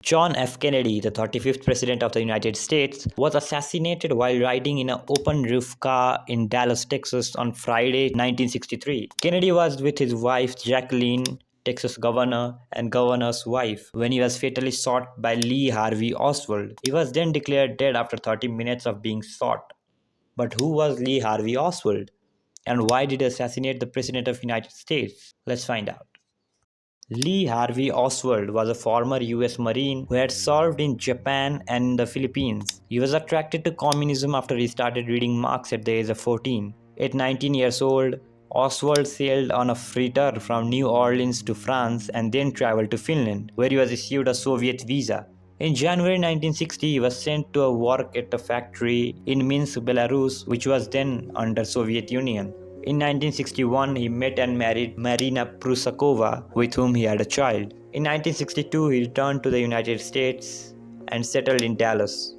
John F. Kennedy, the 35th President of the United States, was assassinated while riding in an open-roof car in Dallas, Texas on Friday, 1963. Kennedy was with his wife Jacqueline, Texas governor, and governor's wife, when he was fatally shot by Lee Harvey Oswald. He was then declared dead after 30 minutes of being shot. But who was Lee Harvey Oswald? And why did he assassinate the President of the United States? Let's find out. Lee Harvey Oswald was a former US Marine who had served in Japan and the Philippines. He was attracted to communism after he started reading Marx at the age of 14. At 19 years old, Oswald sailed on a freighter from New Orleans to France and then traveled to Finland, where he was issued a Soviet visa. In January 1960, he was sent to work at a factory in Minsk, Belarus, which was then under Soviet Union. In 1961, he met and married Marina Prusakova, with whom he had a child. In 1962, he returned to the United States and settled in Dallas.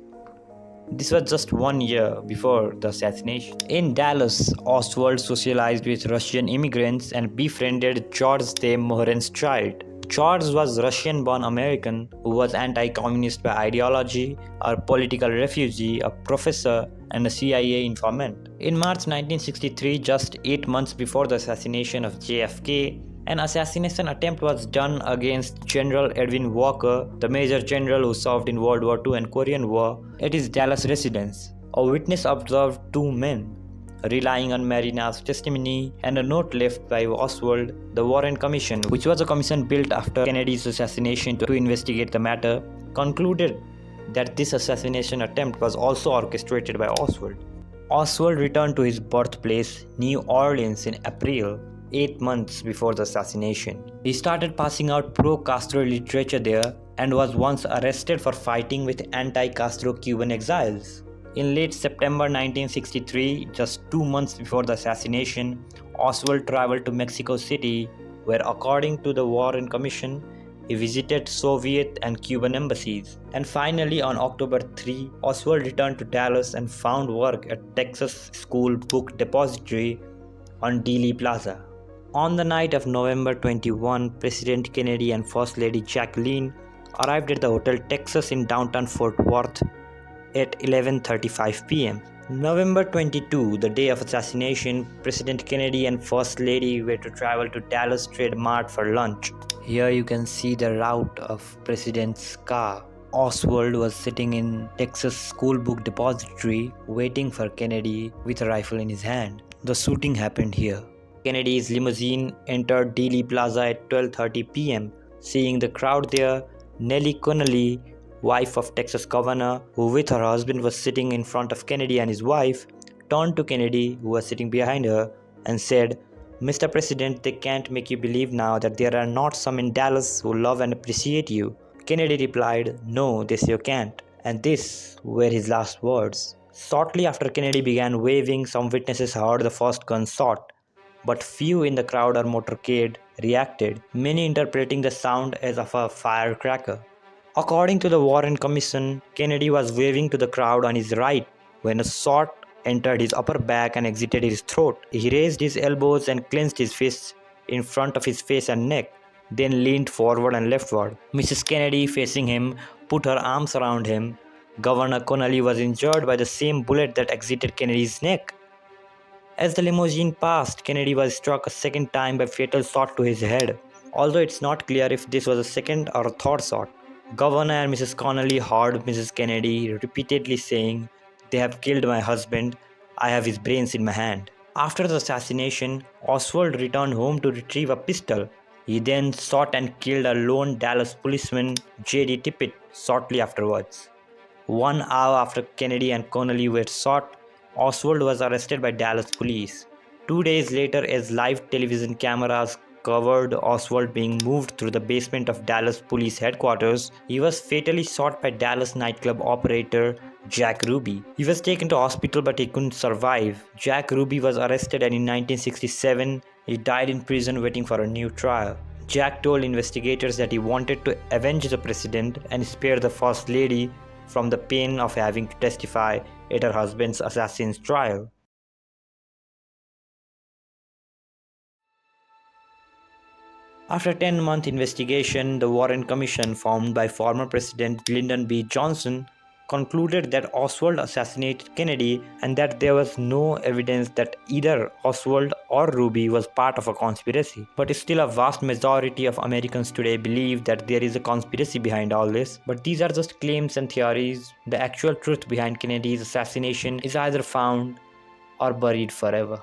This was just 1 year before the assassination. In Dallas, Oswald socialized with Russian immigrants and befriended George T. Moran's child. George was Russian-born American who was anti-communist by ideology, a political refugee, a professor, and a CIA informant. In March 1963, just 8 months before the assassination of JFK, an assassination attempt was done against General Edwin Walker, the Major General who served in World War II and Korean War, at his Dallas residence. A witness observed two men. Relying on Marina's testimony and a note left by Oswald, the Warren Commission, which was a commission built after Kennedy's assassination to investigate the matter, concluded that this assassination attempt was also orchestrated by Oswald. Oswald returned to his birthplace, New Orleans, in April, 8 months before the assassination. He started passing out pro-Castro literature there and was once arrested for fighting with anti-Castro Cuban exiles. In late September 1963, just 2 months before the assassination, Oswald traveled to Mexico City, where, according to the Warren Commission, he visited Soviet and Cuban embassies. And finally, on October 3, Oswald returned to Dallas and found work at Texas School Book Depository on Dealey Plaza. On the night of November 21, President Kennedy and First Lady Jacqueline arrived at the Hotel Texas in downtown Fort Worth at 11:35 p.m. November 22, the day of assassination, President Kennedy and First Lady were to travel to Dallas Trade Mart for lunch. Here you can see the route of President's car. Oswald was sitting in Texas School Book Depository waiting for Kennedy with a rifle in his hand. The shooting happened here. Kennedy's limousine entered Dealey Plaza at 12:30 p.m. Seeing the crowd there, Nellie Connolly, wife of Texas governor, who with her husband was sitting in front of Kennedy and his wife, turned to Kennedy, who was sitting behind her, and said, "Mr. President, they can't make you believe now that there are not some in Dallas who love and appreciate you." Kennedy replied, "No, this you can't." And these were his last words. Shortly after Kennedy began waving, some witnesses heard the first gun shot, but few in the crowd or motorcade reacted, many interpreting the sound as of a firecracker. According to the Warren Commission, Kennedy was waving to the crowd on his right when a shot entered his upper back and exited his throat. He raised his elbows and clenched his fists in front of his face and neck, then leaned forward and leftward. Mrs. Kennedy, facing him, put her arms around him. Governor Connolly was injured by the same bullet that exited Kennedy's neck. As the limousine passed, Kennedy was struck a second time by a fatal shot to his head, although it's not clear if this was a second or a third shot. Governor and Mrs. Connolly heard Mrs. Kennedy repeatedly saying, "They have killed my husband. I have his brains in my hand." After the assassination, Oswald returned home to retrieve a pistol. He then shot and killed a lone Dallas policeman, J.D. Tippit, shortly afterwards. 1 hour after Kennedy and Connolly were shot, Oswald was arrested by Dallas police. 2 days later, as live television cameras covered Oswald being moved through the basement of Dallas police headquarters, he was fatally shot by Dallas nightclub operator Jack Ruby. He was taken to hospital but he couldn't survive. Jack Ruby was arrested and in 1967, he died in prison waiting for a new trial. Jack told investigators that he wanted to avenge the president and spare the First Lady from the pain of having to testify at her husband's assassin's trial. After a 10-month investigation, the Warren Commission, formed by former President Lyndon B. Johnson, concluded that Oswald assassinated Kennedy and that there was no evidence that either Oswald or Ruby was part of a conspiracy. But still, a vast majority of Americans today believe that there is a conspiracy behind all this. But these are just claims and theories. The actual truth behind Kennedy's assassination is either found or buried forever.